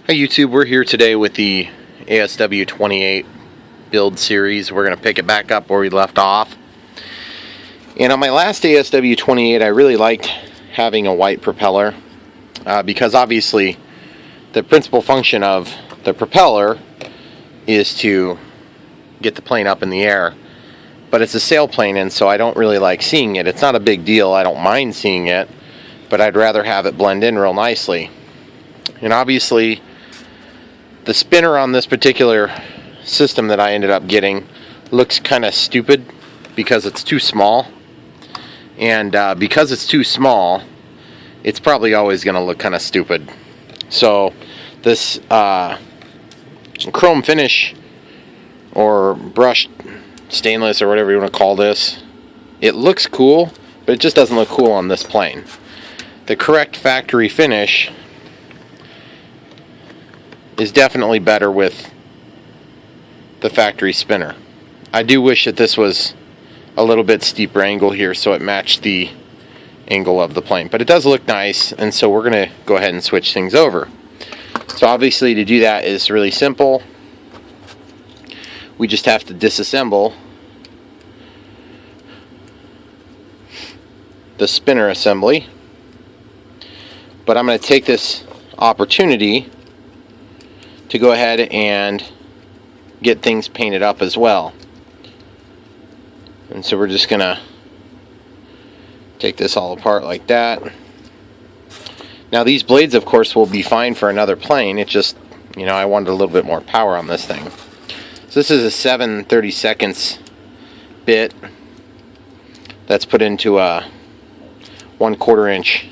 Hi YouTube, we're here today with the ASW-28 build series. We're going to pick it back up where we left off. And on my last ASW-28 I really liked having a white propeller because obviously the principal function of the propeller is to get the plane up in the air. But it's a sailplane, and so I don't really like seeing it. It's not a big deal, I don't mind seeing it, but I'd rather have it blend in real nicely. And obviously the spinner on this particular system that I ended up getting looks kind of stupid because it's too small. And because it's too small, it's probably always going to look kind of stupid. So this chrome finish or brushed stainless or whatever you want to call this, it looks cool, but it just doesn't look cool on this plane. The correct factory finish is definitely better with the factory spinner. I do wish that this was a little bit steeper angle here so it matched the angle of the plane, but it does look nice, and so we're going to go ahead and switch things over. So obviously to do that is really simple. We just have to disassemble the spinner assembly, but I'm going to take this opportunity to go ahead and get things painted up as well. And so we're just gonna take this all apart like that. Now these blades of course will be fine for another plane, it just, you know, I wanted a little bit more power on this thing. So this is a 7/32 bit that's put into a 1/4 inch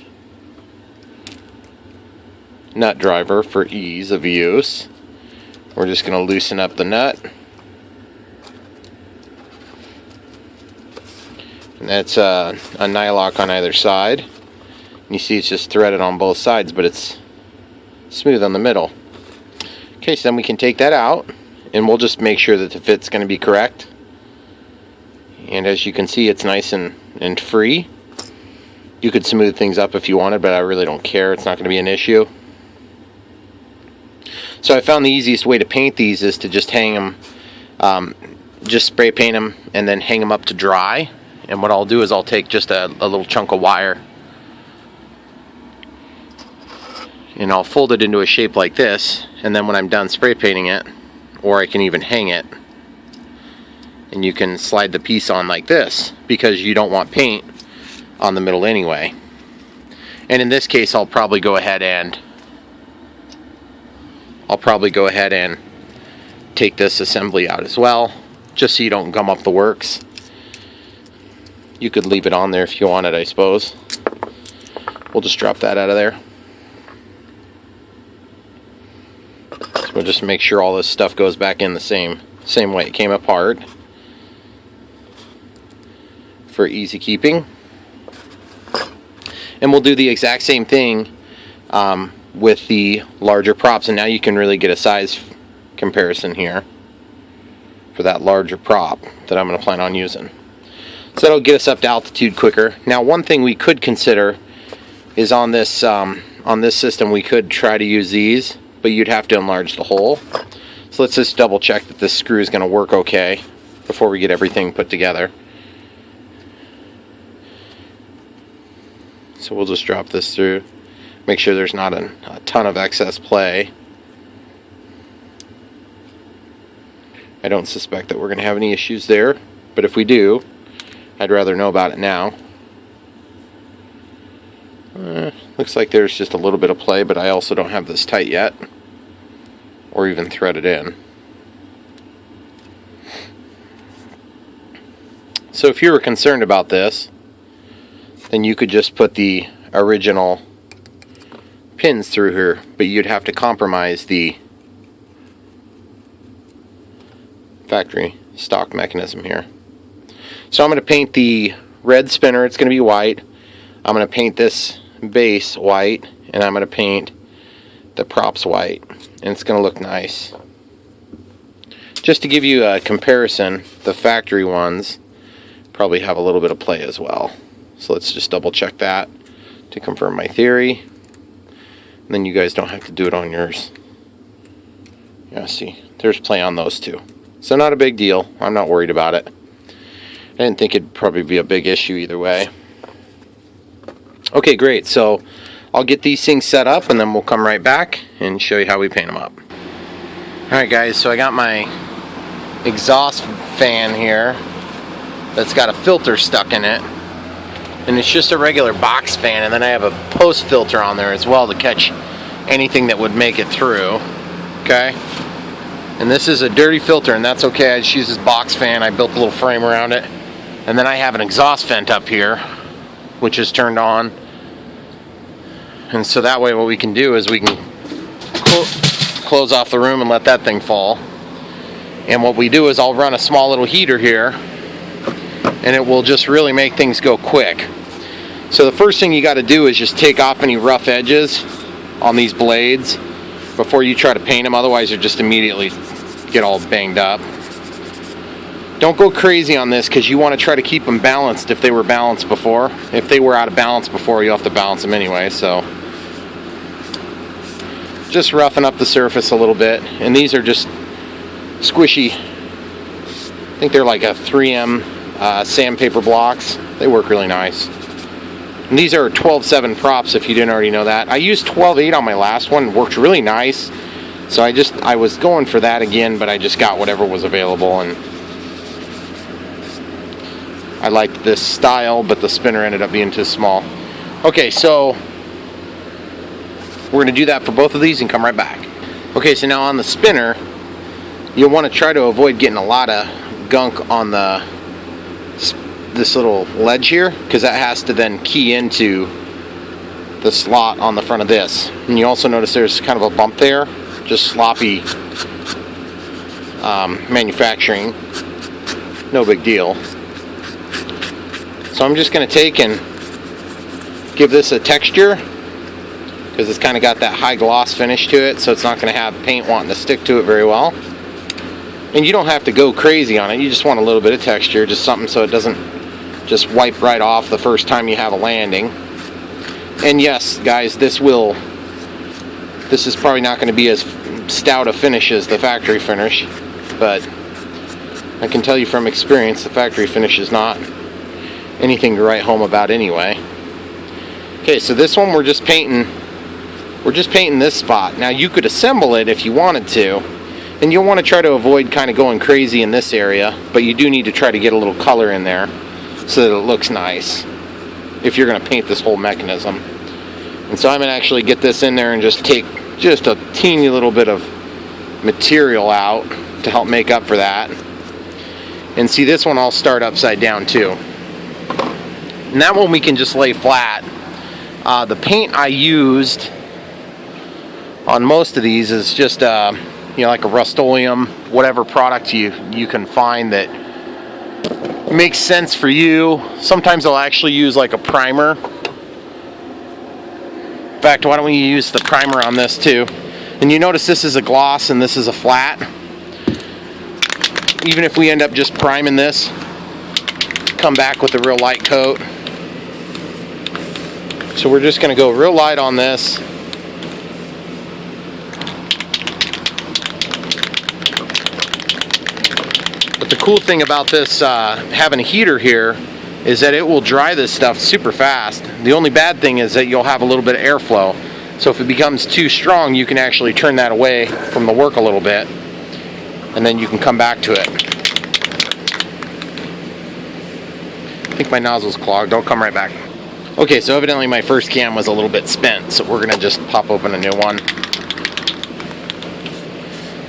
nut driver for ease of use. We're just going to loosen up the nut, and that's a nylock on either side. And you see it's just threaded on both sides, but it's smooth on the middle. Okay, so then we can take that out and we'll just make sure that the fit's going to be correct. And as you can see, it's nice and free. You could smooth things up if you wanted, but I really don't care. It's not going to be an issue. So I found the easiest way to paint these is to just hang them, just spray paint them and then hang them up to dry. And what I'll do is I'll take just a little chunk of wire and I'll fold it into a shape like this, and then when I'm done spray painting it, or I can even hang it, and you can slide the piece on like this because you don't want paint on the middle anyway. And in this case I'll probably go ahead and take this assembly out as well, just so you don't gum up the works. You could leave it on there if you wanted, I suppose. We'll just drop that out of there. So we'll just make sure all this stuff goes back in the same way it came apart for easy keeping. And we'll do the exact same thing with the larger props, and now you can really get a size comparison here for that larger prop that I'm going to plan on using. So that'll get us up to altitude quicker. Now one thing we could consider is on this system we could try to use these, but you'd have to enlarge the hole. So let's just double check that this screw is going to work okay before we get everything put together. So we'll just drop this through. Make sure there's not a ton of excess play. I don't suspect that we're going to have any issues there, but if we do, I'd rather know about it now. Looks like there's just a little bit of play, but I also don't have this tight yet, or even threaded in. So if you were concerned about this, then you could just put the original pins through here, but you'd have to compromise the factory stock mechanism here. So I'm going to paint the red spinner, it's going to be white. I'm going to paint this base white, and I'm going to paint the props white, and it's going to look nice. Just to give you a comparison, the factory ones probably have a little bit of play as well. So let's just double check that to confirm my theory. And then you guys don't have to do it on yours. Yeah, see, there's play on those two. So not a big deal. I'm not worried about it. I didn't think it'd probably be a big issue either way. Okay, great. So I'll get these things set up and then we'll come right back and show you how we paint them up. Alright guys, so I got my exhaust fan here that's got a filter stuck in it. And it's just a regular box fan, and then I have a post filter on there as well to catch anything that would make it through. Okay? And this is a dirty filter, and that's okay. I just use this box fan. I built a little frame around it. And then I have an exhaust vent up here, which is turned on. And so that way what we can do is we can close off the room and let that thing fall. And what we do is I'll run a small little heater here, and it will just really make things go quick. So the first thing you got to do is just take off any rough edges on these blades before you try to paint them, otherwise you'll just immediately get all banged up. Don't go crazy on this because you want to try to keep them balanced if they were balanced before. If they were out of balance before, you have to balance them anyway. So just roughing up the surface a little bit. And these are just squishy, I think they're like a 3M sandpaper blocks. They work really nice. And these are 12/7 props if you didn't already know that. I used 12/8 on my last one. It worked really nice. So I was going for that again, but I just got whatever was available, and I liked this style, but the spinner ended up being too small. Okay, so we're going to do that for both of these and come right back. Okay, so now on the spinner, you'll want to try to avoid getting a lot of gunk on this little ledge here, because that has to then key into the slot on the front of this. And you also notice there's kind of a bump there, just sloppy manufacturing, no big deal. So I'm just going to take and give this a texture, because it's kind of got that high gloss finish to it, so it's not going to have paint wanting to stick to it very well. And you don't have to go crazy on it, you just want a little bit of texture, just something so it doesn't just wipe right off the first time you have a landing. And yes, guys, this is probably not going to be as stout a finish as the factory finish, but I can tell you from experience the factory finish is not anything to write home about anyway. Okay, so this one we're just painting this spot. Now you could assemble it if you wanted to, and you'll want to try to avoid kind of going crazy in this area, but you do need to try to get a little color in there so that it looks nice if you're going to paint this whole mechanism. And so I'm going to actually get this in there and just take just a teeny little bit of material out to help make up for that. And see, this one I'll start upside down too. And that one we can just lay flat. The paint I used on most of these is just like a Rust-Oleum, whatever product you can find that makes sense for you. Sometimes I'll actually use like a primer. In fact, why don't we use the primer on this too? And you notice this is a gloss and this is a flat. Even if we end up just priming this, come back with a real light coat. So we're just going to go real light on this. But the cool thing about this having a heater here is that it will dry this stuff super fast. The only bad thing is that you'll have a little bit of airflow. So if it becomes too strong, you can actually turn that away from the work a little bit, and then you can come back to it. I think my nozzle's clogged. I'll come right back. Okay, so evidently my first cam was a little bit spent, so we're going to just pop open a new one.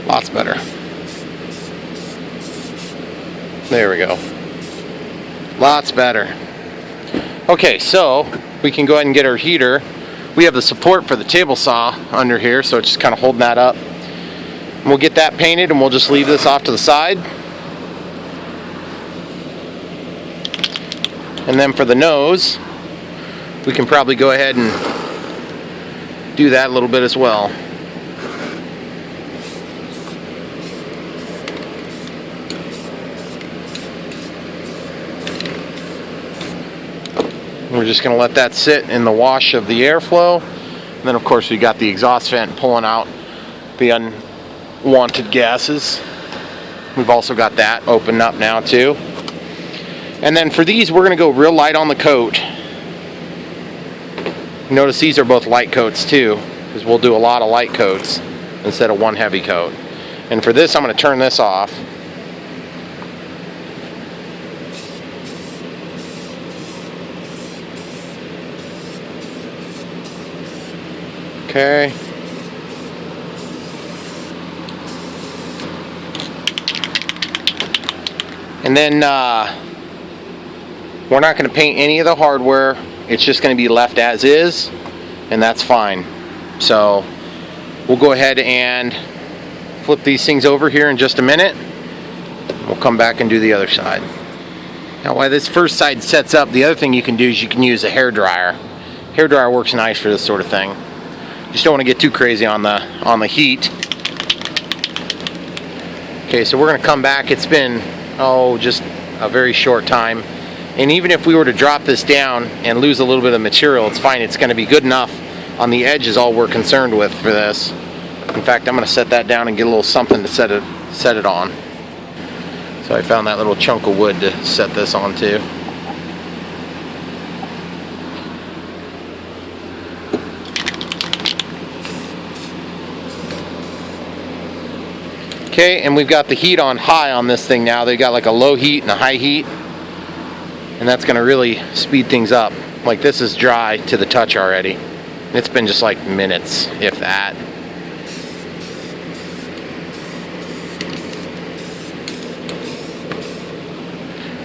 Lots better. There we go. Lots better. Okay, so we can go ahead and get our heater. We have the support for the table saw under here, so it's just kind of holding that up. And we'll get that painted and we'll just leave this off to the side. And then for the nose, we can probably go ahead and do that a little bit as well. We're just going to let that sit in the wash of the airflow. And then of course we got the exhaust vent pulling out the wanted gases. We've also got that opened up now too. And then for these, we're going to go real light on the coat. Notice these are both light coats too, because we'll do a lot of light coats instead of one heavy coat. And for this, I'm going to turn this off. Okay. And then we're not going to paint any of the hardware. It's just going to be left as is, and that's fine. So we'll go ahead and flip these things over here in just a minute. We'll come back and do the other side. Now while this first side sets up, the other thing you can do is you can use a hairdryer. Hairdryer works nice for this sort of thing. Just don't want to get too crazy on the heat. Okay, so we're going to come back. It's been, just a very short time. And even if we were to drop this down and lose a little bit of material, it's fine. It's going to be good enough on the edge is all we're concerned with for this. In fact, I'm going to set that down and get a little something to set it on. So I found that little chunk of wood to set this on too. Okay, and we've got the heat on high on this thing now. They got like a low heat and a high heat, and that's going to really speed things up. Like this is dry to the touch already. It's been just like minutes, if that.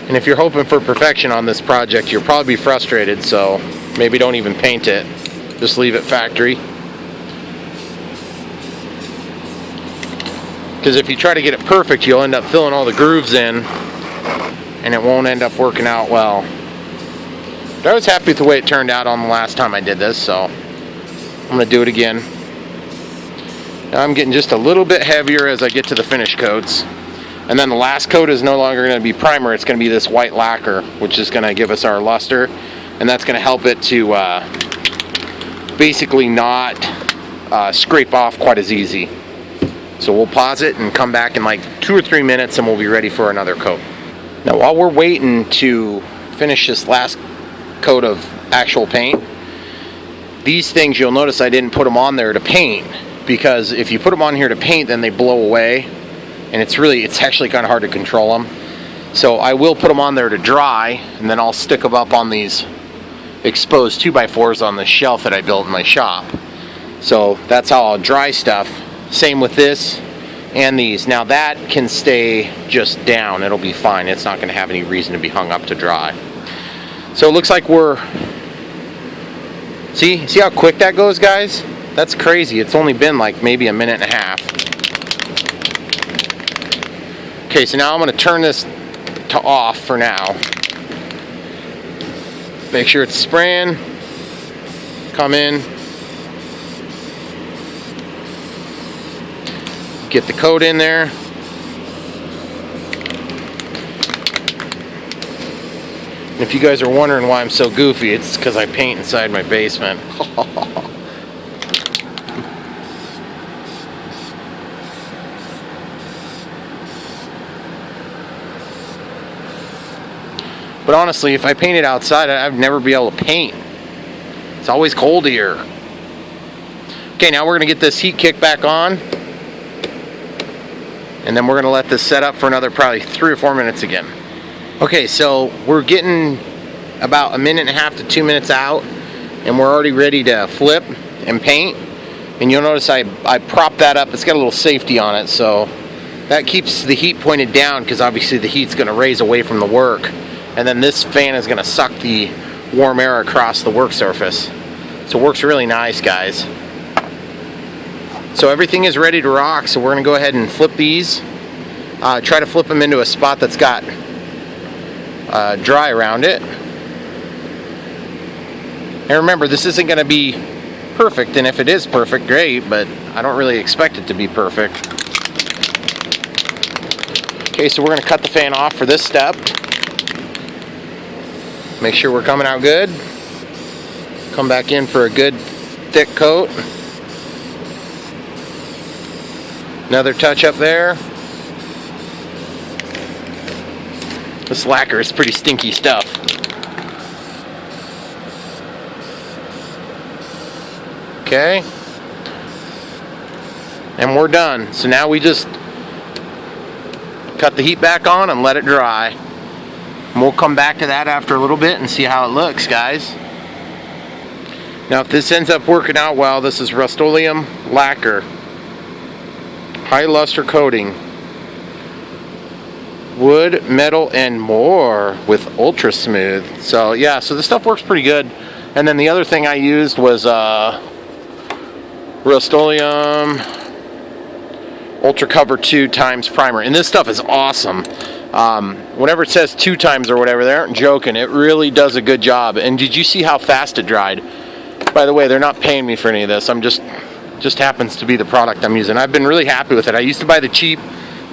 And if you're hoping for perfection on this project, you'll probably be frustrated, so maybe don't even paint it. Just leave it factory. Because if you try to get it perfect, you'll end up filling all the grooves in, and it won't end up working out well. But I was happy with the way it turned out on the last time I did this, so I'm going to do it again. Now I'm getting just a little bit heavier as I get to the finish coats. And then the last coat is no longer going to be primer, it's going to be this white lacquer, which is going to give us our luster, and that's going to help it to basically not scrape off quite as easy. So we'll pause it and come back in like 2 or 3 minutes and we'll be ready for another coat. Now while we're waiting to finish this last coat of actual paint, these things, you'll notice I didn't put them on there to paint, because if you put them on here to paint, then they blow away, and it's actually kind of hard to control them. So I will put them on there to dry, and then I'll stick them up on these exposed 2x4s on the shelf that I built in my shop. So that's how I'll dry stuff. Same with this and these. Now that can stay just down. It'll be fine. It's not going to have any reason to be hung up to dry. So it looks like we're... See how quick that goes, guys? That's crazy. It's only been like maybe a minute and a half. Okay, so now I'm going to turn this to off for now. Make sure it's spraying. Come in. Get the coat in there. And if you guys are wondering why I'm so goofy, it's because I paint inside my basement. But honestly, if I painted outside, I'd never be able to paint. It's always cold here. Okay, now we're going to get this heat kick back on. And then we're going to let this set up for another probably 3 or 4 minutes again. Okay, so we're getting about a minute and a half to 2 minutes out, and we're already ready to flip and paint. And you'll notice I propped that up. It's got a little safety on it, so that keeps the heat pointed down, because obviously the heat's going to raise away from the work. And then this fan is going to suck the warm air across the work surface. So it works really nice, guys. So everything is ready to rock, so we're going to go ahead and flip these. Try to flip them into a spot that's got dry around it. And remember, this isn't going to be perfect, and if it is perfect, great, but I don't really expect it to be perfect. Okay, so we're going to cut the fan off for this step. Make sure we're coming out good. Come back in for a good thick coat. Another touch up there. This lacquer is pretty stinky stuff. Okay. And we're done. So now we just cut the heat back on and let it dry. And we'll come back to that after a little bit and see how it looks, guys. Now if this ends up working out well, this is Rust-Oleum lacquer. High luster coating. Wood, metal, and more with ultra smooth. So yeah, so the stuff works pretty good. And then the other thing I used was Rust-Oleum Ultra Cover 2 times primer, and this stuff is awesome. Whenever it says 2 times or whatever, they aren't joking. It really does a good job. And did you see how fast it dried? By the way, they're not paying me for any of this. I'm just happens to be the product I'm using. I've been really happy with it. I used to buy the cheap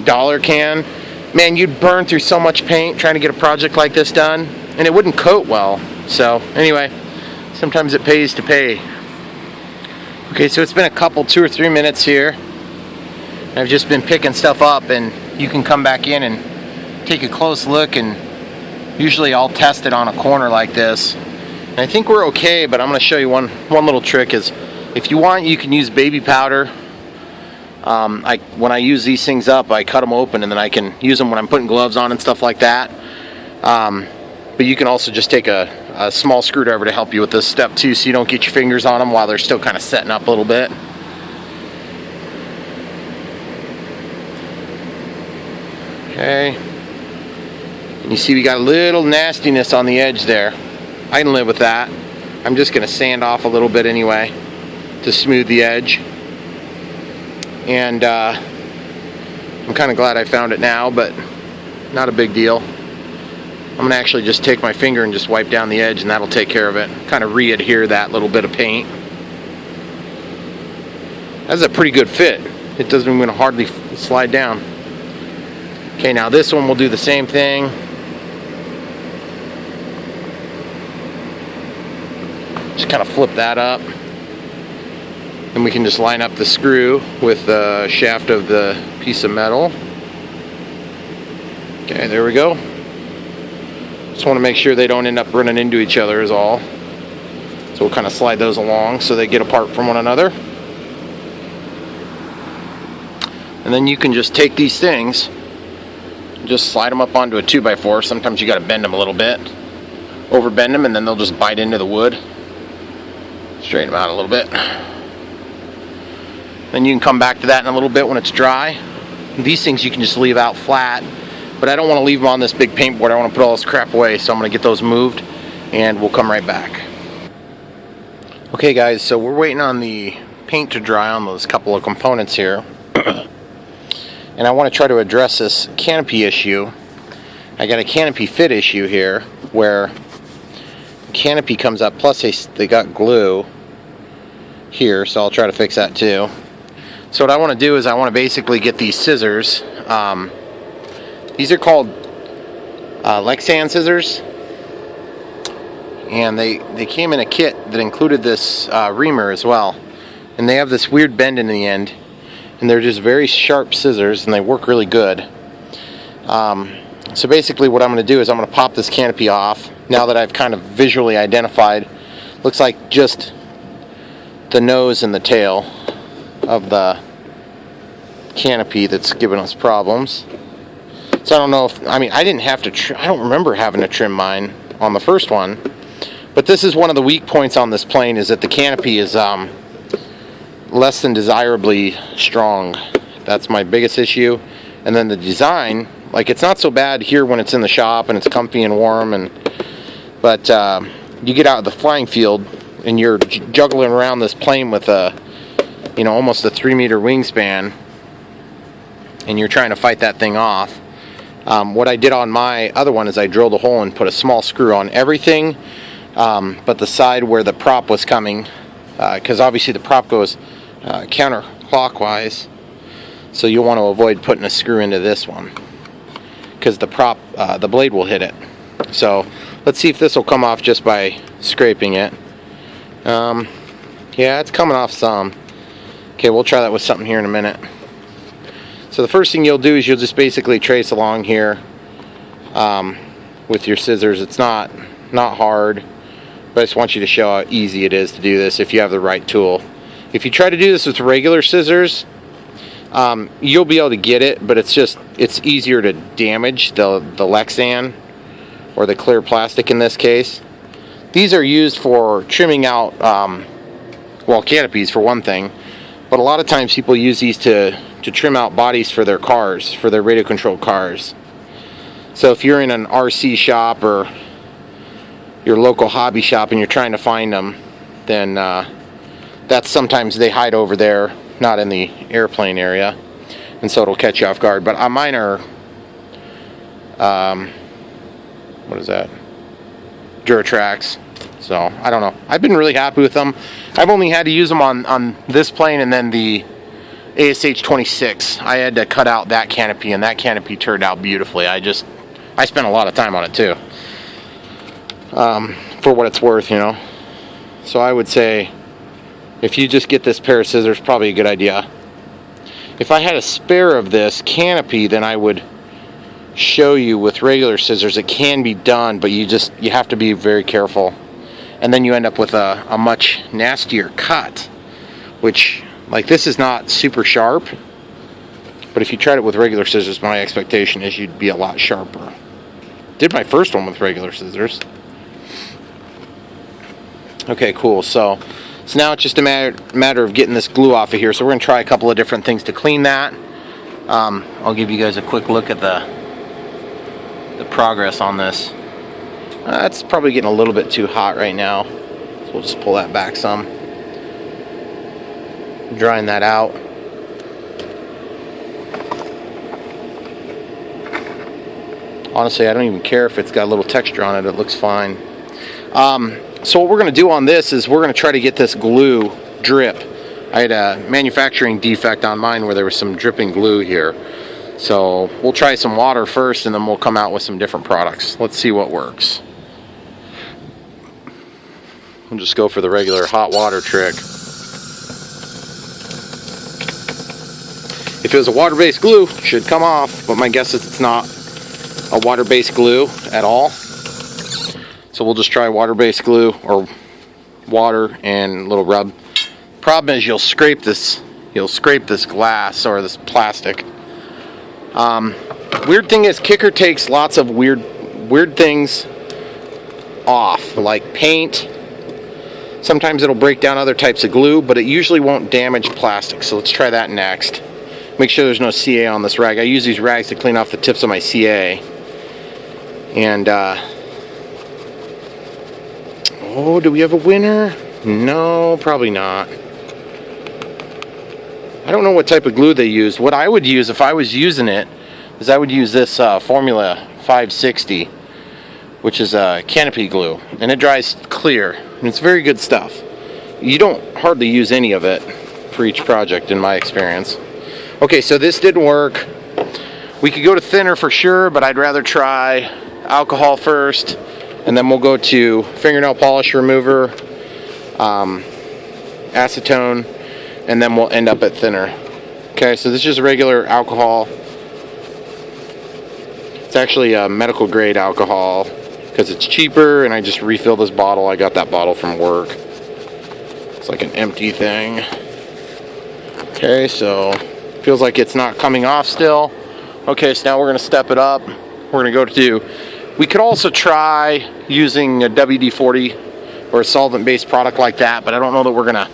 dollar can. Man, you'd burn through so much paint trying to get a project like this done, and it wouldn't coat well. So anyway, sometimes it pays to pay. Okay, so it's been a couple, 2 or 3 minutes here. I've just been picking stuff up, and you can come back in and take a close look, and usually I'll test it on a corner like this. And I think we're okay, but I'm going to show you one little trick is if you want, you can use baby powder. When I use these things up, I cut them open, and then I can use them when I'm putting gloves on and stuff like that. But you can also just take a small screwdriver to help you with this step too, so you don't get your fingers on them while they're still kind of setting up a little bit. Okay, and you see we got a little nastiness on the edge there. I can live with that. I'm just going to sand off a little bit anyway to smooth the edge. And I'm kind of glad I found it now, but not a big deal. I'm going to actually just take my finger and just wipe down the edge, and that'll take care of it. Kind of re-adhere that little bit of paint. That's a pretty good fit. It doesn't even hardly slide down. Okay, now this one we'll do the same thing. Just kind of flip that up. And we can just line up the screw with the shaft of the piece of metal. Okay, there we go. Just want to make sure they don't end up running into each other is all. So we'll kind of slide those along so they get apart from one another. And then you can just take these things, just slide them up onto a 2x4. Sometimes you got to bend them a little bit. Over bend them, and then they'll just bite into the wood. Straighten them out a little bit. Then you can come back to that in a little bit when it's dry. These things you can just leave out flat, but I don't want to leave them on this big paintboard. I want to put all this crap away, so I'm going to get those moved, and we'll come right back. Okay guys, so we're waiting on the paint to dry on those couple of components here. And I want to try to address this canopy issue. I got a canopy fit issue here, where the canopy comes up, plus they got glue here, so I'll try to fix that too. So what I want to do is I want to basically get these scissors. These are called Lexan scissors, and they came in a kit that included this reamer as well. And they have this weird bend in the end, and they're just very sharp scissors, and they work really good. So basically what I'm going to do is I'm going to pop this canopy off. Now that I've kind of visually identified, looks like just the nose and the tail of the canopy that's giving us problems. So I don't know if, I didn't have to, I don't remember having to trim mine on the first one, but this is one of the weak points on this plane, is that the canopy is less than desirably strong. That's my biggest issue. And then the design, like, it's not so bad here when it's in the shop and it's comfy and warm, but you get out of the flying field and you're juggling around this plane with a, almost a 3-meter wingspan, and you're trying to fight that thing off. What I did on my other one is I drilled a hole and put a small screw on everything, but the side where the prop was coming, because obviously the prop goes counterclockwise, so you'll want to avoid putting a screw into this one, because the prop, the blade will hit it. So let's see if this will come off just by scraping it. Yeah, it's coming off some. Okay, we'll try that with something here in a minute. So the first thing you'll do is you'll just basically trace along here with your scissors. It's not hard, but I just want you to show how easy it is to do this if you have the right tool. If you try to do this with regular scissors, you'll be able to get it, but it's easier to damage the Lexan, or the clear plastic in this case. These are used for trimming out, well, canopies for one thing, but a lot of times people use these to trim out bodies for their cars, for their radio controlled cars. So if you're in an RC shop or your local hobby shop and you're trying to find them, then that's sometimes they hide over there, not in the airplane area, and so it'll catch you off guard. But mine are what is that? Duratrax. So I don't know. I've been really happy with them. I've only had to use them on this plane and then the ASH-26. I had to cut out that canopy, and that canopy turned out beautifully. I spent a lot of time on it too, for what it's worth, you know. So I would say if you just get this pair of scissors, probably a good idea. If I had a spare of this canopy, then I would show you with regular scissors. It can be done, but you have to be very careful, and then you end up with a much nastier cut, which, like, this is not super sharp, but if you tried it with regular scissors, my expectation is you'd be a lot sharper. Did my first one with regular scissors. Okay, cool. So now it's just a matter of getting this glue off of here. So we're going to try a couple of different things to clean that. I'll give you guys a quick look at the progress on this. It's probably getting a little bit too hot right now, so we'll just pull that back some. Drying that out. Honestly, I don't even care if it's got a little texture on it. It looks fine. So what we're going to do on this is we're going to try to get this glue drip. I had a manufacturing defect on mine where there was some dripping glue here. So we'll try some water first, and then we'll come out with some different products. Let's see what works. We'll just go for the regular hot water trick. If it was a water-based glue, it should come off, but my guess is it's not a water-based glue at all. So we'll just try water-based glue, or water and a little rub. Problem is you'll scrape this glass or this plastic. Weird thing is, Kicker takes lots of weird things off, like paint. Sometimes it'll break down other types of glue, but it usually won't damage plastic. So let's try that next. Make sure there's no CA on this rag. I use these rags to clean off the tips of my CA. And oh, do we have a winner? No, probably not. I don't know what type of glue they used. What I would use if I was using it is I would use this Formula 560, which is a canopy glue, and it dries clear, and it's very good stuff. You don't hardly use any of it for each project, in my experience. Okay, so this didn't work. We could go to thinner for sure, but I'd rather try alcohol first, and then we'll go to fingernail polish remover, acetone, and then we'll end up at thinner. Okay, so this is just regular alcohol. It's actually a medical grade alcohol because it's cheaper, and I just refill this bottle. I got that bottle from work. It's like an empty thing. Okay, so feels like it's not coming off still. Okay, so now we're going to step it up. We're going to go to, we could also try using a WD-40 or a solvent-based product like that, but I don't know that we're going to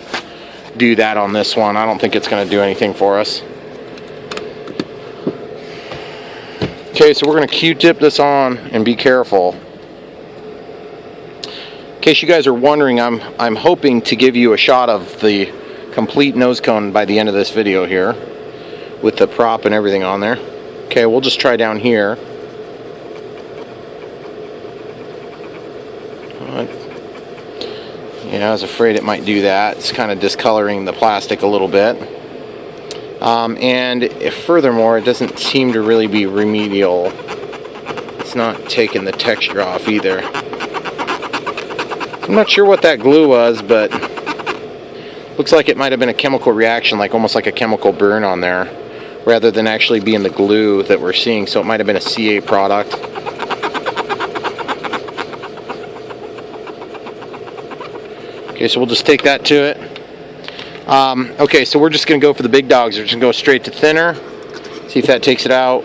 do that on this one. I don't think it's going to do anything for us. Okay, so we're going to Q-tip this on and be careful. In case you guys are wondering, I'm hoping to give you a shot of the complete nose cone by the end of this video here, with the prop and everything on there. Okay, we'll just try down here. Yeah, I was afraid it might do that. It's kind of discoloring the plastic a little bit. And furthermore, it doesn't seem to really be remedial. It's not taking the texture off either. I'm not sure what that glue was, but looks like it might have been a chemical reaction, like almost like a chemical burn on there. rather than actually being the glue that we're seeing. So it might have been a C8 product. Okay, so we'll just take that to it. Okay, so we're just going to go for the big dogs. We're just going to go straight to thinner. See if that takes it out.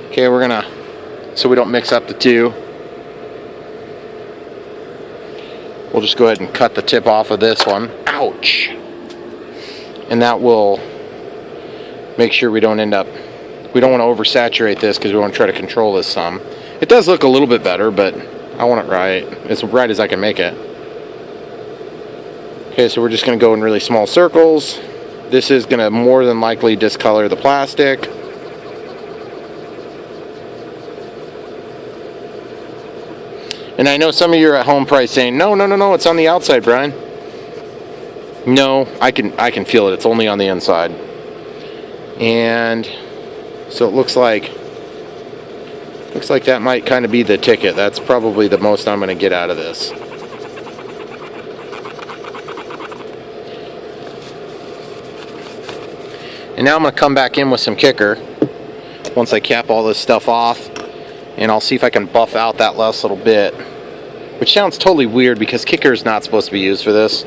Okay, we're going to, so we don't mix up the two. We'll just go ahead and cut the tip off of this one. Ouch! And that will make sure we don't end up, we don't want to oversaturate this because we want to try to control this some. It does look a little bit better, but I want it right. As right as I can make it. Okay, so we're just going to go in really small circles. This is going to more than likely discolor the plastic. And I know some of you are at home probably saying, no, it's on the outside, Brian. No, I can feel it. It's only on the inside. And so it looks like that might kind of be the ticket. That's probably the most I'm going to get out of this. And now I'm going to come back in with some kicker once I cap all this stuff off, and I'll see if I can buff out that last little bit, which sounds totally weird because kicker is not supposed to be used for this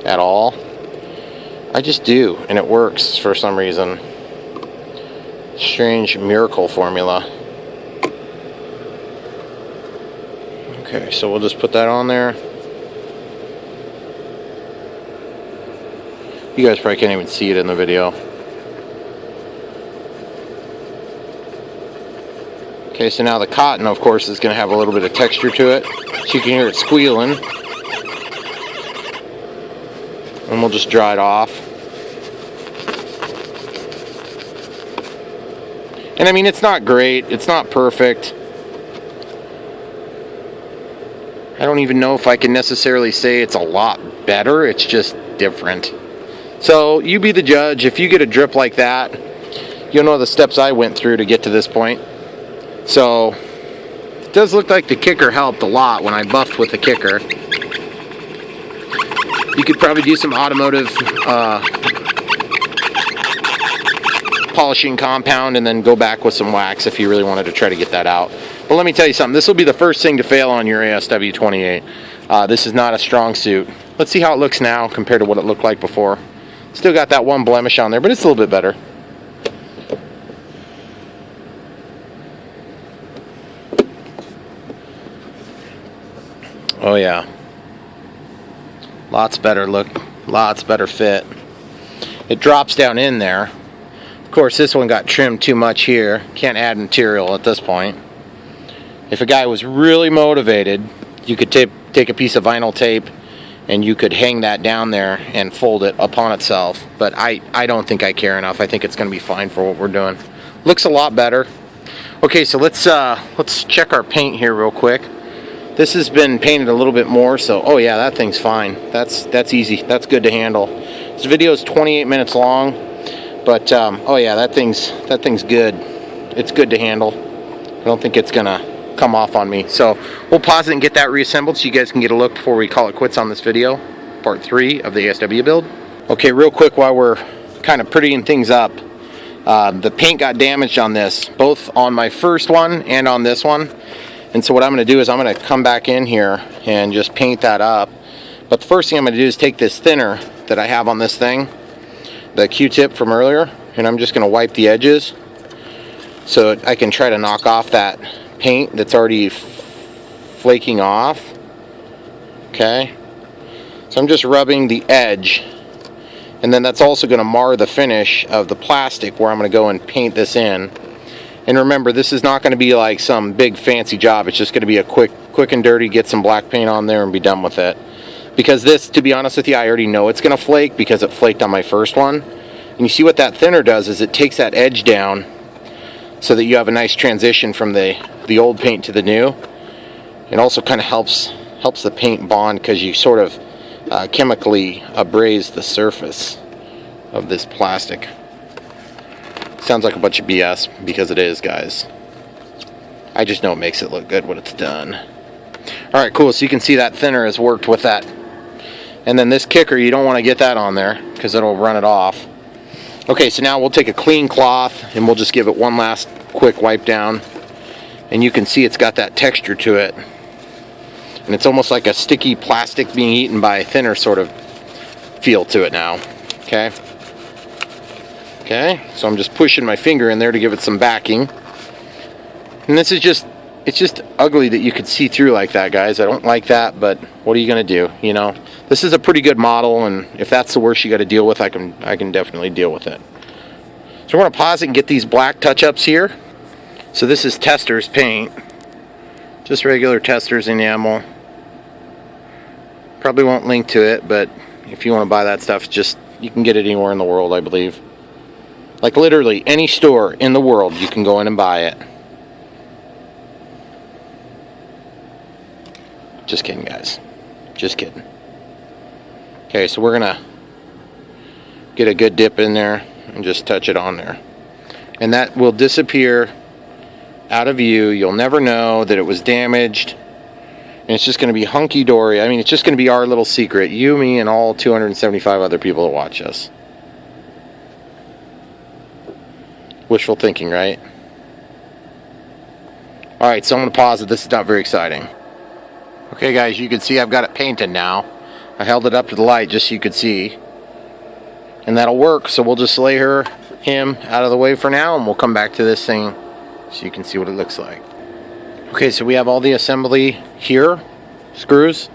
at all. I just do, and it works for some reason. Strange miracle formula. Okay, so we'll just put that on there. You guys probably can't even see it in the video. Okay, so now the cotton, of course, is going to have a little bit of texture to it. So you can hear it squealing. And we'll just dry it off. And I mean, it's not great. It's not perfect. I don't even know if I can necessarily say it's a lot better. It's just different. So you be the judge. If you get a drip like that, you'll know the steps I went through to get to this point. So it does look like the kicker helped a lot when I buffed with the kicker. You could probably do some automotive polishing compound and then go back with some wax if you really wanted to try to get that out. But let me tell you something, this will be the first thing to fail on your ASW-28. This is not a strong suit. Let's see how it looks now compared to what it looked like before. Still got that one blemish on there, but it's a little bit better. Oh yeah, lots better look, lots better fit. It drops down in there. Of course, this one got trimmed too much here. Can't add material at this point. If a guy was really motivated, you could take a piece of vinyl tape and you could hang that down there and fold it upon itself. But I don't think I care enough. I think it's going to be fine for what we're doing. Looks a lot better. Okay, so let's check our paint here real quick. This has been painted a little bit more, so oh yeah, that thing's fine. That's easy. That's good to handle. This video is 28 minutes long, but oh yeah, that thing's good. It's good to handle. I don't think it's gonna come off on me. So we'll pause it and get that reassembled so you guys can get a look before we call it quits on this video. Part 3 of the ASW build. Okay, real quick while we're kind of prettying things up. The paint got damaged on this, both on my first one and on this one. And so what I'm going to do is I'm going to come back in here and just paint that up. But the first thing I'm going to do is take this thinner that I have on this thing, the Q-tip from earlier, and I'm just going to wipe the edges so I can try to knock off that paint that's already flaking off. Okay, so I'm just rubbing the edge, and then that's also going to mar the finish of the plastic where I'm going to go and paint this in. And remember, this is not going to be like some big fancy job. It's just going to be a quick and dirty, get some black paint on there and be done with it. Because this, to be honest with you, I already know it's going to flake because it flaked on my first one. And you see what that thinner does is it takes that edge down so that you have a nice transition from the old paint to the new. It also kind of helps the paint bond because you sort of chemically abrase the surface of this plastic. Sounds like a bunch of BS because it is, guys. I just know it makes it look good when it's done. Alright, cool. So you can see that thinner has worked with that. And then this kicker, you don't want to get that on there because it'll run it off. Okay, so now we'll take a clean cloth and we'll just give it one last quick wipe down. And you can see it's got that texture to it. And it's almost like a sticky plastic being eaten by a thinner sort of feel to it now. Okay? Okay, so I'm just pushing my finger in there to give it some backing. And this is just, it's just ugly that you could see through like that, guys. I don't like that, but what are you going to do, you know? This is a pretty good model, and if that's the worst you got to deal with, I can definitely deal with it. So we're going to pause it and get these black touch-ups here. So this is Testors paint. Just regular Testors enamel. Probably won't link to it, but if you want to buy that stuff, just, you can get it anywhere in the world, I believe. Like literally any store in the world, you can go in and buy it. Just kidding, guys. Just kidding. Okay, so we're gonna get a good dip in there and just touch it on there. And that will disappear out of view. You'll never know that it was damaged. And it's just gonna be hunky-dory. I mean, it's just gonna be our little secret. You, me, and all 275 other people that watch us. Wishful thinking, right? Alright, so I'm gonna pause it. This is not very exciting. Okay, guys, you can see I've got it painted now. I held it up to the light just so you could see. And that'll work, so we'll just lay him out of the way for now, and we'll come back to this thing so you can see what it looks like. Okay, so we have all the assembly here. Screws.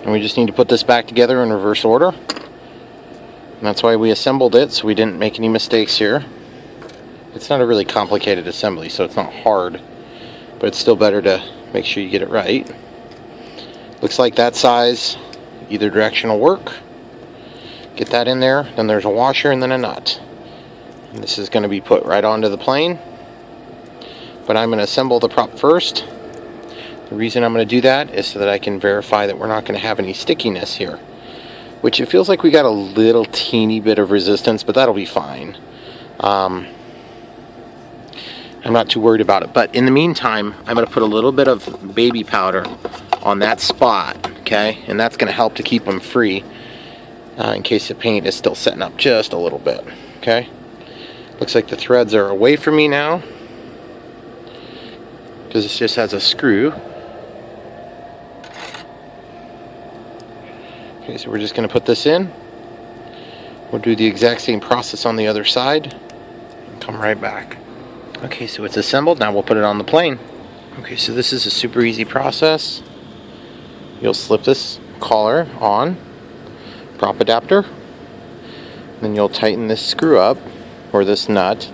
And we just need to put this back together in reverse order. And that's why we assembled it, so we didn't make any mistakes here. It's not a really complicated assembly, so it's not hard. But it's still better to make sure you get it right. Looks like that size, either direction will work. Get that in there, then there's a washer and then a nut. And this is going to be put right onto the plane. But I'm going to assemble the prop first. The reason I'm going to do that is so that I can verify that we're not going to have any stickiness here. Which it feels like we got a little teeny bit of resistance, but that'll be fine. I'm not too worried about it. But in the meantime, I'm going to put a little bit of baby powder on that spot, okay? And that's going to help to keep them free in case the paint is still setting up just a little bit, okay? Looks like the threads are away from me now because this just has a screw. Okay, so we're just going to put this in. We'll do the exact same process on the other side and come right back. Okay, so it's assembled. Now we'll put it on the plane. Okay, so this is a super easy process. You'll slip this collar on, prop adapter, then you'll tighten this screw up, or this nut.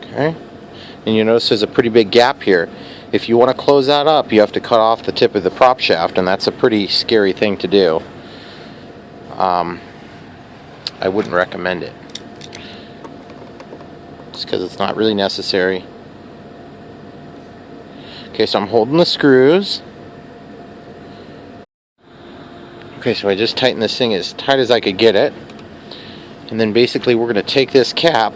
Okay, and you notice there's a pretty big gap here. If you want to close that up, you have to cut off the tip of the prop shaft, and that's a pretty scary thing to do. I wouldn't recommend it. Just because it's not really necessary. Okay, so I'm holding the screws. Okay, so I just tightened this thing as tight as I could get it. And then basically we're going to take this cap.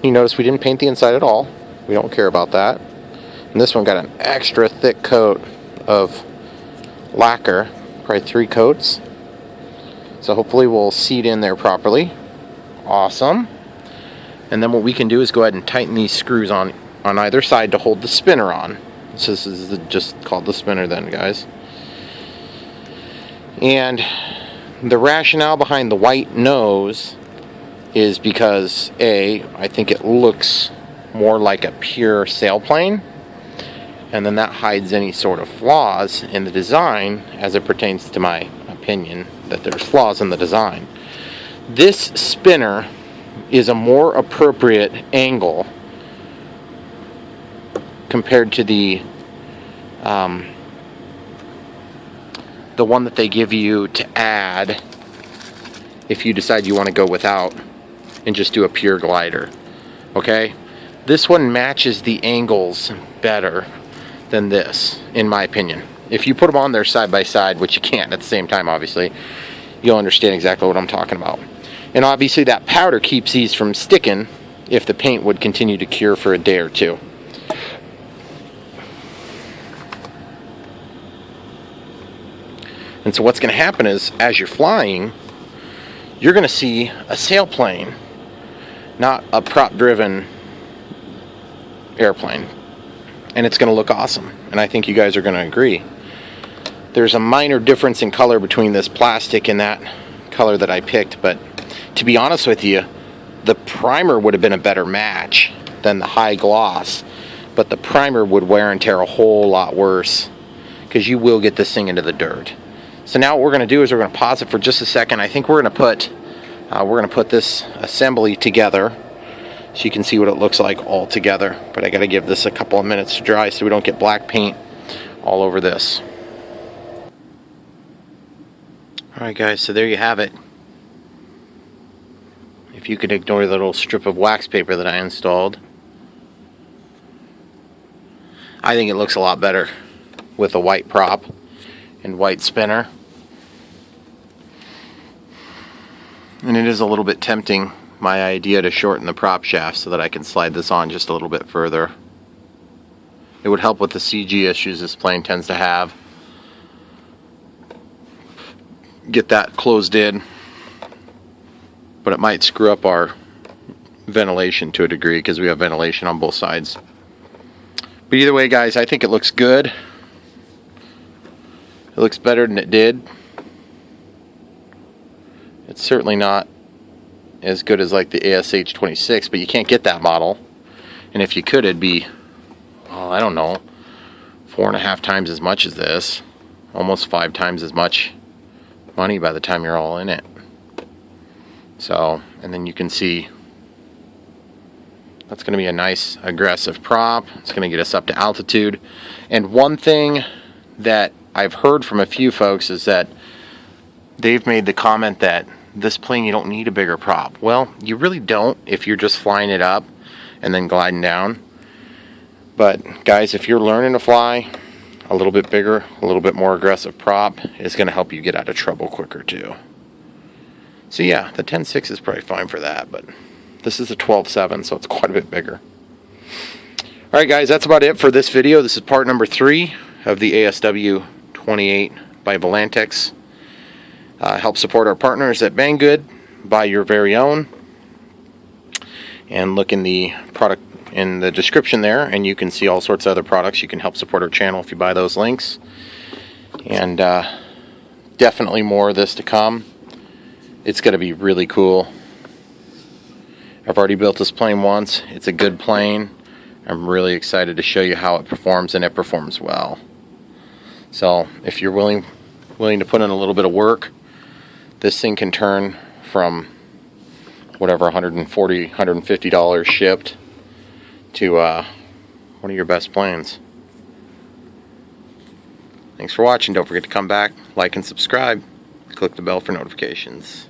You notice we didn't paint the inside at all. We don't care about that. And this one got an extra thick coat of lacquer. Probably 3 coats. So hopefully we'll seat in there properly. Awesome. And then what we can do is go ahead and tighten these screws on either side to hold the spinner on. So this is just called the spinner then, guys. And the rationale behind the white nose is because I think it looks more like a pure sailplane, and then that hides any sort of flaws in the design as it pertains to my opinion that there's flaws in the design. This spinner is a more appropriate angle compared to the one that they give you to add if you decide you want to go without and just do a pure glider. Okay, this one matches the angles better than this, in my opinion. If you put them on there side by side, which you can't at the same time, obviously, you'll understand exactly what I'm talking about. And obviously that powder keeps these from sticking if the paint would continue to cure for a day or two. And so what's going to happen is, as you're flying, you're going to see a sailplane, not a prop-driven airplane. And it's going to look awesome. And I think you guys are going to agree. There's a minor difference in color between this plastic and that color that I picked, but to be honest with you, the primer would have been a better match than the high gloss, but the primer would wear and tear a whole lot worse because you will get this thing into the dirt. So now what we're going to do is we're going to pause it for just a second. I think we're going to put this assembly together so you can see what it looks like all together. But I got to give this a couple of minutes to dry so we don't get black paint all over this. Alright guys, so there you have it. If you could ignore the little strip of wax paper that I installed, I think it looks a lot better with a white prop and white spinner. And it is a little bit tempting, my idea, to shorten the prop shaft so that I can slide this on just a little bit further. It would help with the CG issues this plane tends to have. Get that closed in, but it might screw up our ventilation to a degree because we have ventilation on both sides. But either way guys, I think it looks good. It looks better than it did. It's certainly not as good as like the ASW-28, but you can't get that model. And if you could, it'd be, well, I don't know, 4.5 times as much as this. Almost 5 times as much money by the time you're all in it. So, and then you can see that's going to be a nice aggressive prop. It's going to get us up to altitude. And one thing that I've heard from a few folks is that they've made the comment that this plane, you don't need a bigger prop. Well, you really don't if you're just flying it up and then gliding down. But guys, if you're learning to fly, a little bit bigger, a little bit more aggressive prop is going to help you get out of trouble quicker too. So yeah, the 10.6 is probably fine for that, but this is a 12.7, so it's quite a bit bigger. Alright guys, that's about it for this video. This is part number 3 of the ASW-28 by Volantex. Help support our partners at Banggood. Buy your very own. And look in the product in the description there, and you can see all sorts of other products. You can help support our channel if you buy those links. And definitely more of this to come. It's going to be really cool. I've already built this plane once. It's a good plane. I'm really excited to show you how it performs, and it performs well. So if you're willing to put in a little bit of work, this thing can turn from whatever, $140, $150 shipped to one of your best planes. Thanks for watching. Don't forget to come back, like and subscribe. Click the bell for notifications.